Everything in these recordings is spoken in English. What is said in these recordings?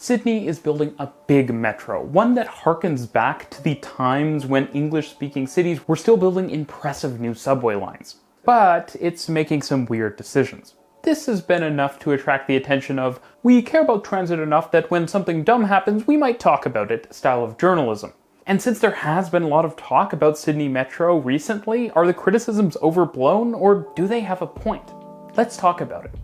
Sydney is building a big metro, one that harkens back to the times when English-speaking cities were still building impressive new subway lines. But it's making some weird decisions. This has been enough to attract the attention of, we care about transit enough that when something dumb happens, we might talk about it style of journalism. And since there has been a lot of talk about Sydney Metro recently, are the criticisms overblown or do they have a point? Let's talk about it.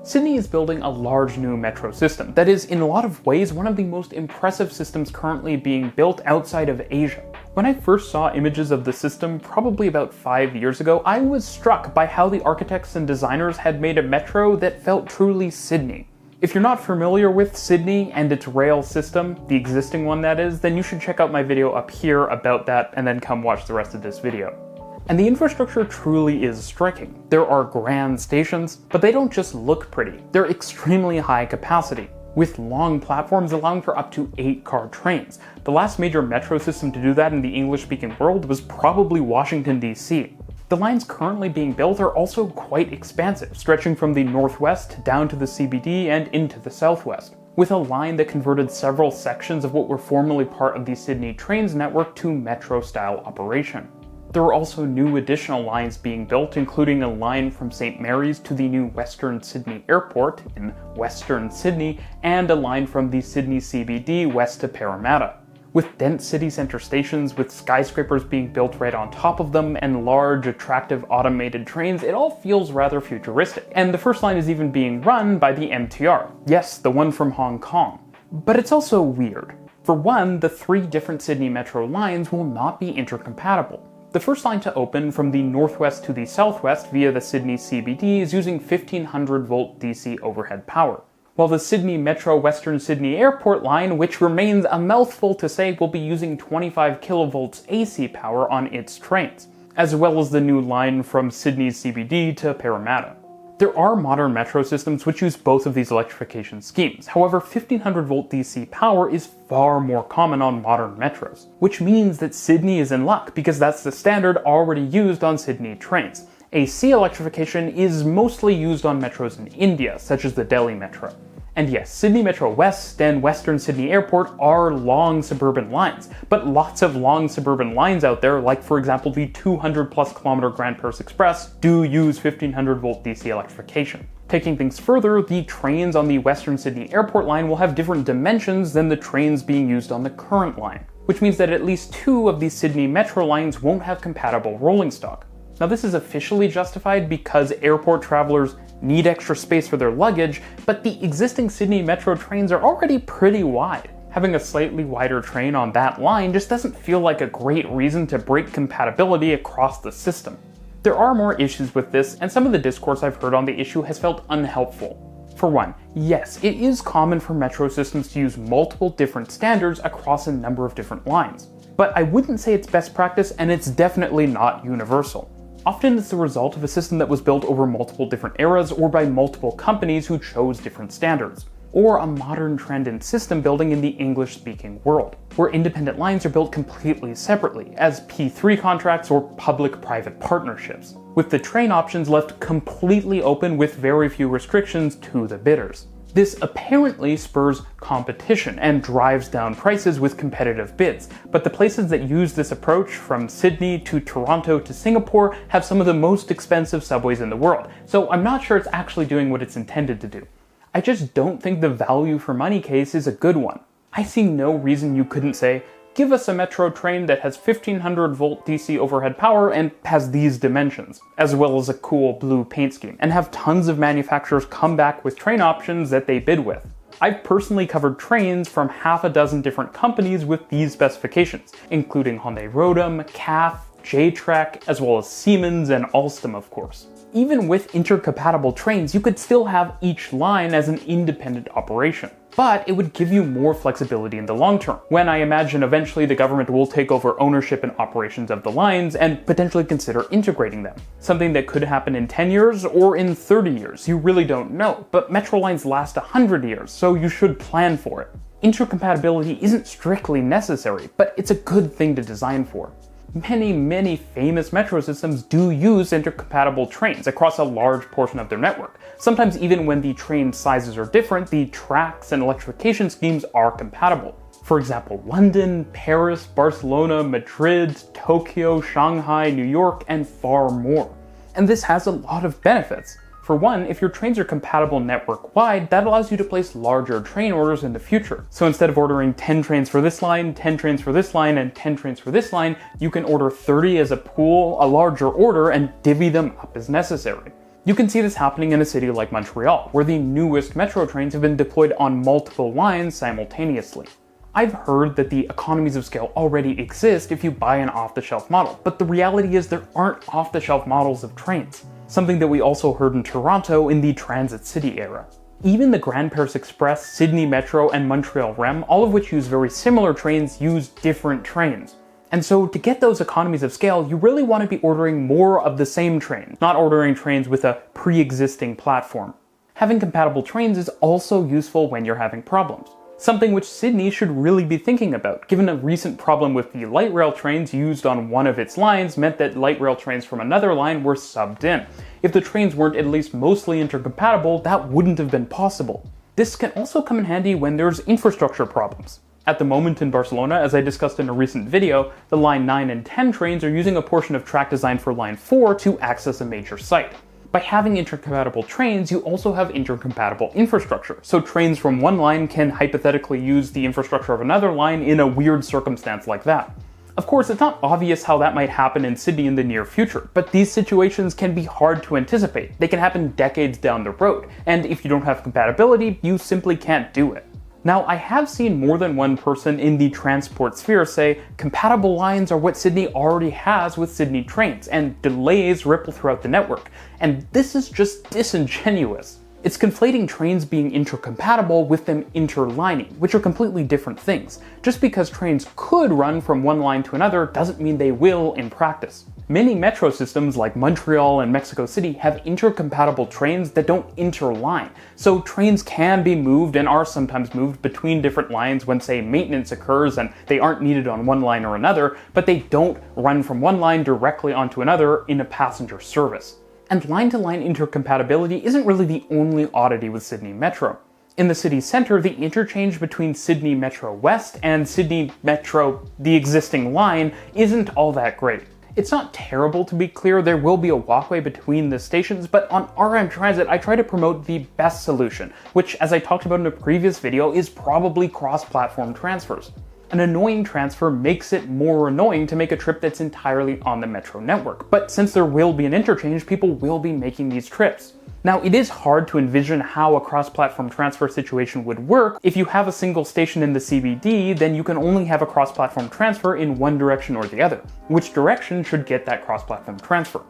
Sydney is building a large new metro system that is, in a lot of ways, one of the most impressive systems currently being built outside of Asia. When I first saw images of the system, probably about 5 years ago, I was struck by how the architects and designers had made a metro that felt truly Sydney. If you're not familiar with Sydney and its rail system, the existing one that is, then you should check out my video up here about that and then come watch the rest of this video. And the infrastructure truly is striking. There are grand stations, but they don't just look pretty. They're extremely high capacity, with long platforms allowing for up to 8-car trains. The last major metro system to do that in the English-speaking world was probably Washington, D.C. The lines currently being built are also quite expansive, stretching from the northwest down to the CBD and into the southwest, with a line that converted several sections of what were formerly part of the Sydney Trains network to metro-style operation. There are also new additional lines being built, including a line from St. Mary's to the new Western Sydney Airport in Western Sydney, and a line from the Sydney CBD west to Parramatta. With dense city centre stations with skyscrapers being built right on top of them and large, attractive automated trains, it all feels rather futuristic. And the first line is even being run by the MTR. Yes, the one from Hong Kong. But it's also weird. For one, the 3 different Sydney Metro lines will not be intercompatible. The first line to open from the northwest to the southwest via the Sydney CBD is using 1500 volt DC overhead power, while the Sydney Metro Western Sydney Airport line, which remains a mouthful to say, will be using 25 kilovolts AC power on its trains, as well as the new line from Sydney's CBD to Parramatta. There are modern metro systems which use both of these electrification schemes. However, 1500 volt DC power is far more common on modern metros, which means that Sydney is in luck because that's the standard already used on Sydney trains. AC electrification is mostly used on metros in India, such as the Delhi Metro. And yes, Sydney Metro West and Western Sydney Airport are long suburban lines, but lots of long suburban lines out there, like for example the 200+ kilometer Grand Paris Express, do use 1500 volt DC electrification. Taking things further, the trains on the Western Sydney Airport line will have different dimensions than the trains being used on the current line, which means that at least 2 of these Sydney Metro lines won't have compatible rolling stock. Now this is officially justified because airport travelers need extra space for their luggage, but the existing Sydney Metro trains are already pretty wide. Having a slightly wider train on that line just doesn't feel like a great reason to break compatibility across the system. There are more issues with this, and some of the discourse I've heard on the issue has felt unhelpful. For one, yes, it is common for metro systems to use multiple different standards across a number of different lines, but I wouldn't say it's best practice, and it's definitely not universal. Often it's the result of a system that was built over multiple different eras or by multiple companies who chose different standards, or a modern trend in system building in the English-speaking world, where independent lines are built completely separately, as P3 contracts or public-private partnerships, with the train options left completely open with very few restrictions to the bidders. This apparently spurs competition and drives down prices with competitive bids, but the places that use this approach, from Sydney to Toronto to Singapore, have some of the most expensive subways in the world, so I'm not sure it's actually doing what it's intended to do. I just don't think the value for money case is a good one. I see no reason you couldn't say, give us a metro train that has 1500 volt DC overhead power and has these dimensions, as well as a cool blue paint scheme, and have tons of manufacturers come back with train options that they bid with. I've personally covered trains from half a dozen different companies with these specifications, including Hyundai Rotem, CAF, J-Trek, as well as Siemens and Alstom, of course. Even with intercompatible trains, you could still have each line as an independent operation. But it would give you more flexibility in the long term, when I imagine eventually the government will take over ownership and operations of the lines and potentially consider integrating them. Something that could happen in 10 years or in 30 years, you really don't know, but metro lines last 100 years, so you should plan for it. Intercompatibility isn't strictly necessary, but it's a good thing to design for. Many famous metro systems do use intercompatible trains across a large portion of their network. Sometimes even when the train sizes are different, the tracks and electrification schemes are compatible. For example, London, Paris, Barcelona, Madrid, Tokyo, Shanghai, New York, and far more. And this has a lot of benefits. For one, if your trains are compatible network-wide, that allows you to place larger train orders in the future. So instead of ordering 10 trains for this line, 10 trains for this line, and 10 trains for this line, you can order 30 as a pool, a larger order, and divvy them up as necessary. You can see this happening in a city like Montreal, where the newest metro trains have been deployed on multiple lines simultaneously. I've heard that the economies of scale already exist if you buy an off-the-shelf model, but the reality is there aren't off-the-shelf models of trains. Something that we also heard in Toronto in the Transit City era. Even the Grand Paris Express, Sydney Metro, and Montreal REM, all of which use very similar trains, use different trains. And so to get those economies of scale, you really want to be ordering more of the same train, not ordering trains with a pre-existing platform. Having compatible trains is also useful when you're having problems. Something which Sydney should really be thinking about, given a recent problem with the light rail trains used on one of its lines meant that light rail trains from another line were subbed in. If the trains weren't at least mostly intercompatible, that wouldn't have been possible. This can also come in handy when there's infrastructure problems. At the moment in Barcelona, as I discussed in a recent video, the Line 9 and 10 trains are using a portion of track design for Line 4 to access a major site. By having intercompatible trains, you also have intercompatible infrastructure, so trains from one line can hypothetically use the infrastructure of another line in a weird circumstance like that. Of course, it's not obvious how that might happen in Sydney in the near future, but these situations can be hard to anticipate. They can happen decades down the road, and if you don't have compatibility, you simply can't do it. Now, I have seen more than one person in the transport sphere say compatible lines are what Sydney already has with Sydney trains, and delays ripple throughout the network. And this is just disingenuous. It's conflating trains being intercompatible with them interlining, which are completely different things. Just because trains could run from one line to another doesn't mean they will in practice. Many metro systems like Montreal and Mexico City have intercompatible trains that don't interline, so trains can be moved and are sometimes moved between different lines when, say, maintenance occurs and they aren't needed on one line or another, but they don't run from one line directly onto another in a passenger service. And line-to-line intercompatibility isn't really the only oddity with Sydney Metro. In the city centre, the interchange between Sydney Metro West and Sydney Metro, the existing line, isn't all that great. It's not terrible, to be clear, there will be a walkway between the stations, but on RMTransit I try to promote the best solution, which, as I talked about in a previous video, is probably cross-platform transfers. An annoying transfer makes it more annoying to make a trip that's entirely on the metro network, but since there will be an interchange, people will be making these trips. Now, it is hard to envision how a cross-platform transfer situation would work. If you have a single station in the CBD, then you can only have a cross-platform transfer in one direction or the other. Which direction should get that cross-platform transfer?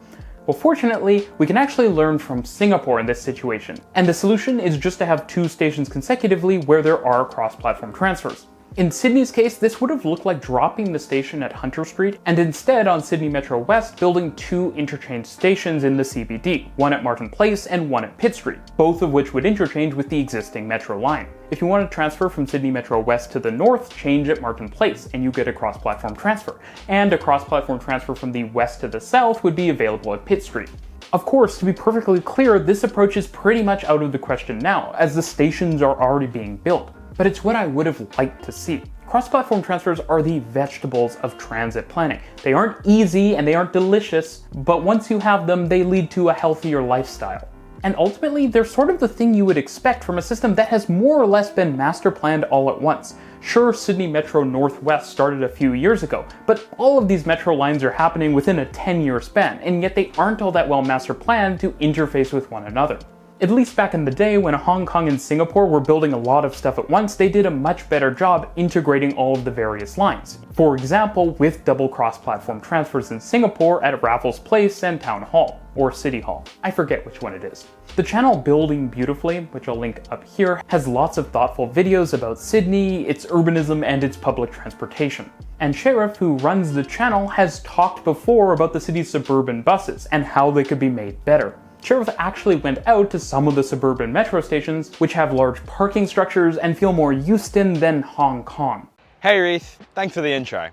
Well, fortunately, we can actually learn from Singapore in this situation, and the solution is just to have two stations consecutively where there are cross-platform transfers. In Sydney's case, this would have looked like dropping the station at Hunter Street and instead on Sydney Metro West building two interchange stations in the CBD, one at Martin Place and one at Pitt Street, both of which would interchange with the existing metro line. If you want to transfer from Sydney Metro West to the north, change at Martin Place and you get a cross-platform transfer, and a cross-platform transfer from the west to the south would be available at Pitt Street. Of course, to be perfectly clear, this approach is pretty much out of the question now, as the stations are already being built. But it's what I would have liked to see. Cross-platform transfers are the vegetables of transit planning. They aren't easy and they aren't delicious, but once you have them, they lead to a healthier lifestyle. And ultimately, they're sort of the thing you would expect from a system that has more or less been master planned all at once. Sure, Sydney Metro Northwest started a few years ago, but all of these metro lines are happening within a 10-year span, and yet they aren't all that well master planned to interface with one another. At least back in the day when Hong Kong and Singapore were building a lot of stuff at once, they did a much better job integrating all of the various lines. For example, with double cross-platform transfers in Singapore at Raffles Place and Town Hall, or City Hall. I forget which one it is. The channel Building Beautifully, which I'll link up here, has lots of thoughtful videos about Sydney, its urbanism, and its public transportation. And Sheriff, who runs the channel, has talked before about the city's suburban buses and how they could be made better. Sheriff actually went out to some of the suburban metro stations, which have large parking structures and feel more Euston than Hong Kong. Hey Reece, thanks for the intro.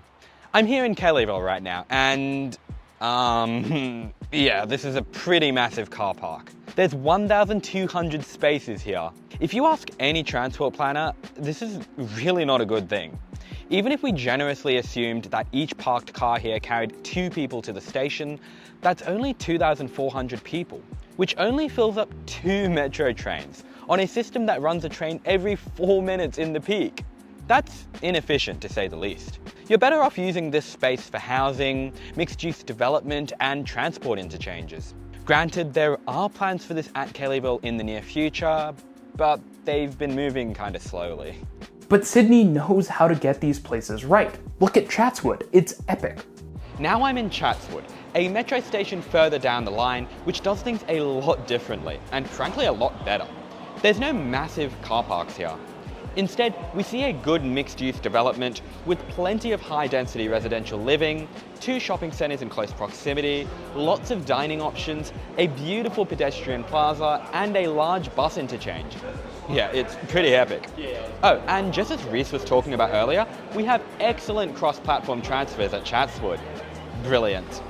I'm here in Kellyville right now, and yeah, this is a pretty massive car park. There's 1,200 spaces here. If you ask any transport planner, this is really not a good thing. Even if we generously assumed that each parked car here carried 2 people to the station, that's only 2,400 people, which only fills up 2 metro trains on a system that runs a train every 4 minutes in the peak. That's inefficient, to say the least. You're better off using this space for housing, mixed-use development, and transport interchanges. Granted, there are plans for this at Kellyville in the near future, but they've been moving kind of slowly. But Sydney knows how to get these places right. Look at Chatswood, it's epic. Now I'm in Chatswood, a metro station further down the line, which does things a lot differently, and frankly a lot better. There's no massive car parks here. Instead, we see a good mixed-use development with plenty of high-density residential living, 2 shopping centres in close proximity, lots of dining options, a beautiful pedestrian plaza, and a large bus interchange. Yeah, it's pretty epic. Oh, and just as Reece was talking about earlier, we have excellent cross-platform transfers at Chatswood. Brilliant.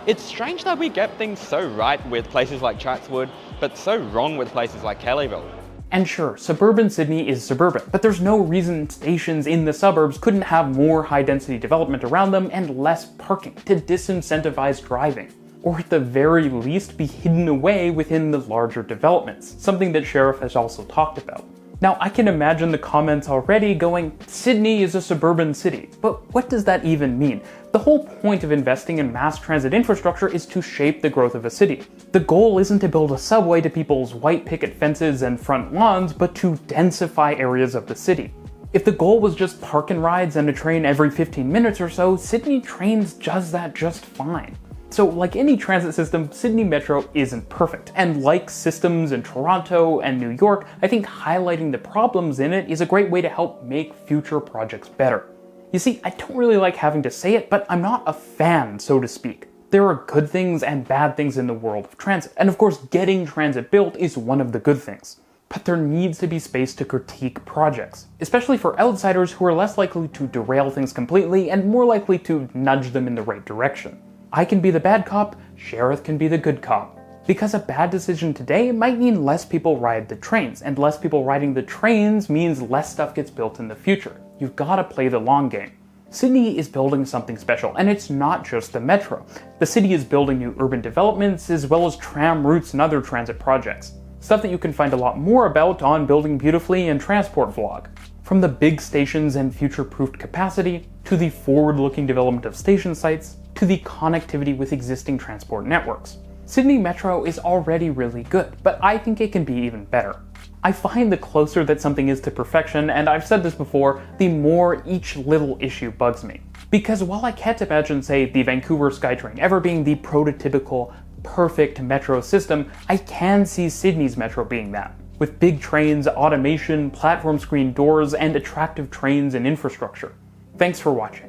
It's strange that we get things so right with places like Chatswood, but so wrong with places like Kellyville. And sure, suburban Sydney is suburban, but there's no reason stations in the suburbs couldn't have more high-density development around them and less parking to disincentivize driving. Or at the very least be hidden away within the larger developments, something that Sheriff has also talked about. Now, I can imagine the comments already going, Sydney is a suburban city, but what does that even mean? The whole point of investing in mass transit infrastructure is to shape the growth of a city. The goal isn't to build a subway to people's white picket fences and front lawns, but to densify areas of the city. If the goal was just park and rides and a train every 15 minutes or so, Sydney Trains does that just fine. So like any transit system, Sydney Metro isn't perfect, and like systems in Toronto and New York, I think highlighting the problems in it is a great way to help make future projects better. You see, I don't really like having to say it, but I'm not a fan, so to speak. There are good things and bad things in the world of transit, and of course getting transit built is one of the good things. But there needs to be space to critique projects, especially for outsiders who are less likely to derail things completely and more likely to nudge them in the right direction. I can be the bad cop, Sheriff can be the good cop. Because a bad decision today might mean less people ride the trains, and less people riding the trains means less stuff gets built in the future. You've gotta play the long game. Sydney is building something special, and it's not just the metro. The city is building new urban developments, as well as tram routes and other transit projects. Stuff that you can find a lot more about on Building Beautifully and Transport Vlog. From the big stations and future-proofed capacity, to the forward-looking development of station sites, to the connectivity with existing transport networks. Sydney Metro is already really good, but I think it can be even better. I find the closer that something is to perfection, and I've said this before, the more each little issue bugs me. Because while I can't imagine, say, the Vancouver SkyTrain ever being the prototypical, perfect metro system, I can see Sydney's metro being that. With big trains, automation, platform screen doors, and attractive trains and infrastructure. Thanks for watching.